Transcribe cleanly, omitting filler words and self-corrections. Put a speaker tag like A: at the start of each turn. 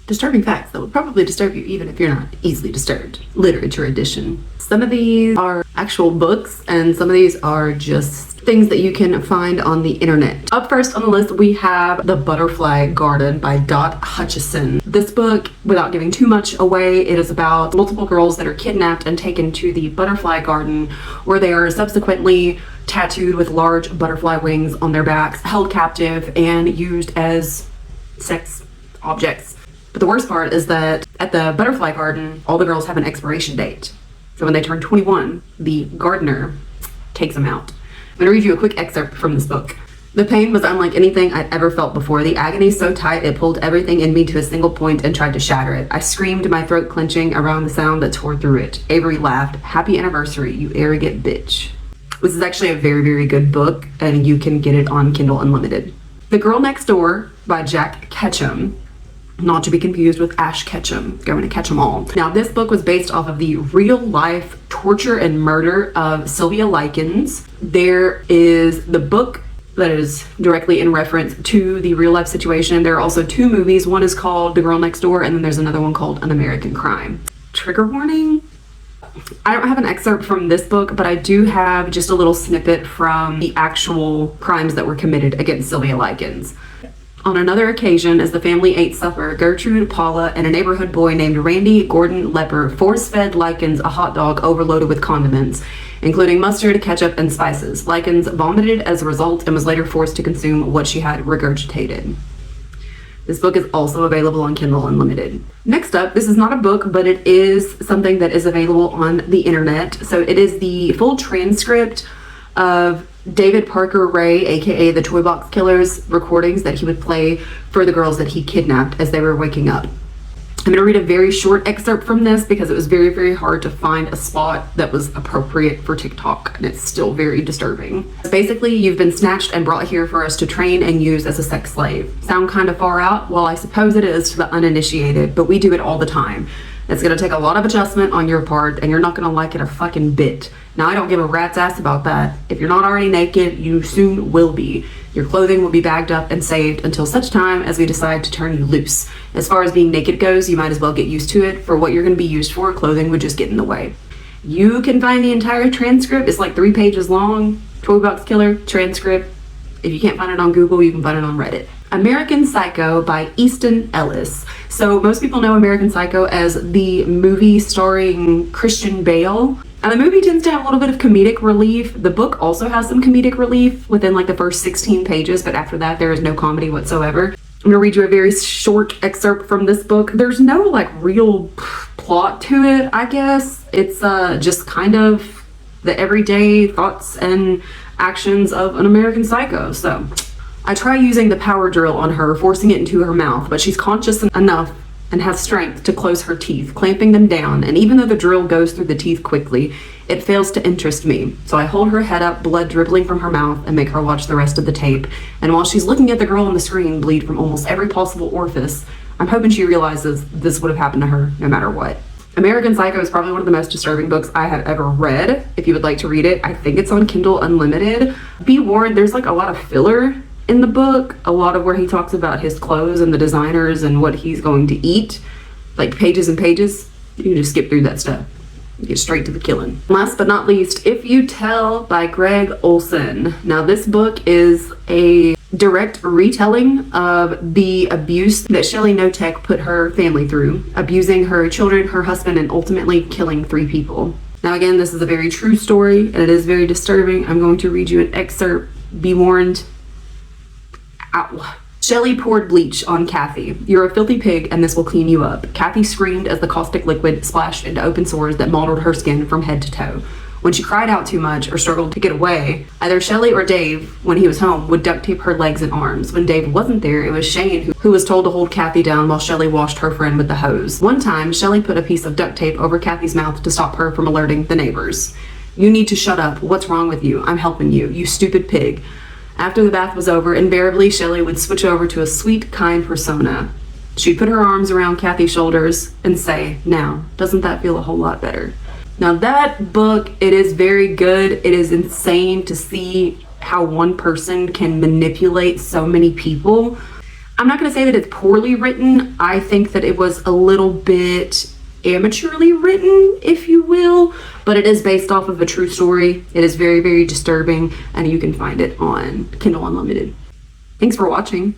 A: disturbing facts that would probably disturb you even if you're not easily disturbed. Literature edition. Some of these are actual books and some of these are just things that you can find on the internet. Up first on the list we have The Butterfly Garden by Dot Hutchison. This book, without giving too much away, it is about multiple girls that are kidnapped and taken to the butterfly garden where they are subsequently tattooed with large butterfly wings on their backs, held captive, and used as sex objects. But the worst part is that at the butterfly garden, all the girls have an expiration date. So when they turn 21, the gardener takes them out. I'm going to read you a quick excerpt from this book. The pain was unlike anything I'd ever felt before. The agony so tight it pulled everything in me to a single point and tried to shatter it. I screamed, my throat clenching around the sound that tore through it. Avery laughed. Happy anniversary, you arrogant bitch. This is actually a very, very good book, and you can get it on Kindle Unlimited. The Girl Next Door by Jack Ketchum. Not to be confused with Ash Ketchum, going to catch 'em all. Now, this book was based off of the real-life torture and murder of Sylvia Likens. There is the book that is directly in reference to the real-life situation. There are also 2 movies. One is called The Girl Next Door, and then there's another one called An American Crime. Trigger warning? I don't have an excerpt from this book, but I do have just a little snippet from the actual crimes that were committed against Sylvia Likens. On another occasion, as the family ate supper, Gertrude, Paula, and a neighborhood boy named Randy Gordon Lepper force-fed Likens a hot dog overloaded with condiments, including mustard, ketchup, and spices. Likens vomited as a result and was later forced to consume what she had regurgitated. This book is also available on Kindle Unlimited. Next up, this is not a book, but it is something that is available on the internet. So it is the full transcript of David Parker Ray, aka the Toy Box Killer's recordings that he would play for the girls that he kidnapped as they were waking up. I'm going to read a very short excerpt from this because it was very, very hard to find a spot that was appropriate for TikTok, and it's still very disturbing. Basically, you've been snatched and brought here for us to train and use as a sex slave. Sound kind of far out? Well, I suppose it is to the uninitiated, but we do it all the time. It's going to take a lot of adjustment on your part, and you're not going to like it a fucking bit. Now, I don't give a rat's ass about that. If you're not already naked, you soon will be. Your clothing will be bagged up and saved until such time as we decide to turn you loose. As far as being naked goes, you might as well get used to it. For what you're going to be used for, clothing would just get in the way. You can find the entire transcript. It's like 3 pages long. Toy Box Killer transcript. If you can't find it on Google, you can find it on Reddit. American Psycho by Easton Ellis. So most people know American Psycho as the movie starring Christian Bale. And the movie tends to have a little bit of comedic relief. The book also has some comedic relief within like the first 16 pages, but after that there is no comedy whatsoever. I'm gonna read you a very short excerpt from this book. There's no like real plot to it, I guess. It's just kind of the everyday thoughts and actions of an American Psycho. So I try using the power drill on her, forcing it into her mouth, but she's conscious enough and has strength to close her teeth, clamping them down, and even though the drill goes through the teeth quickly, it fails to interest me. So I hold her head up, blood dribbling from her mouth, and make her watch the rest of the tape. And while she's looking at the girl on the screen bleed from almost every possible orifice, I'm hoping she realizes this would have happened to her no matter what. American Psycho is probably one of the most disturbing books I have ever read. If you would like to read it, I think it's on Kindle Unlimited. Be warned, there's like a lot of filler in the book, a lot of where he talks about his clothes and the designers and what he's going to eat, like pages and pages. You can just skip through that stuff. Get straight to the killing. Last but not least, If You Tell by Greg Olson. Now this book is a direct retelling of the abuse that Shelley Notek put her family through, abusing her children, her husband, and ultimately killing 3 people. Now again, this is a very true story and it is very disturbing. I'm going to read you an excerpt. Be warned. Ow. Shelley poured bleach on Kathy. You're a filthy pig and this will clean you up. Kathy screamed as the caustic liquid splashed into open sores that mauled her skin from head to toe. When she cried out too much or struggled to get away, either Shelley or Dave, when he was home, would duct tape her legs and arms. When Dave wasn't there, it was Shane who was told to hold Kathy down while Shelley washed her friend with the hose. One time, Shelley put a piece of duct tape over Kathy's mouth to stop her from alerting the neighbors. You need to shut up. What's wrong with you? I'm helping you, you stupid pig. After the bath was over, invariably Shelley would switch over to a sweet, kind persona. She'd put her arms around Kathy's shoulders and say, now, doesn't that feel a whole lot better? Now that book, it is very good. It is insane to see how one person can manipulate so many people. I'm not going to say that it's poorly written. I think that it was a little bit amateurly written, if you will, but it is based off of a true story. It is very, very disturbing, and you can find it on Kindle Unlimited. Thanks for watching.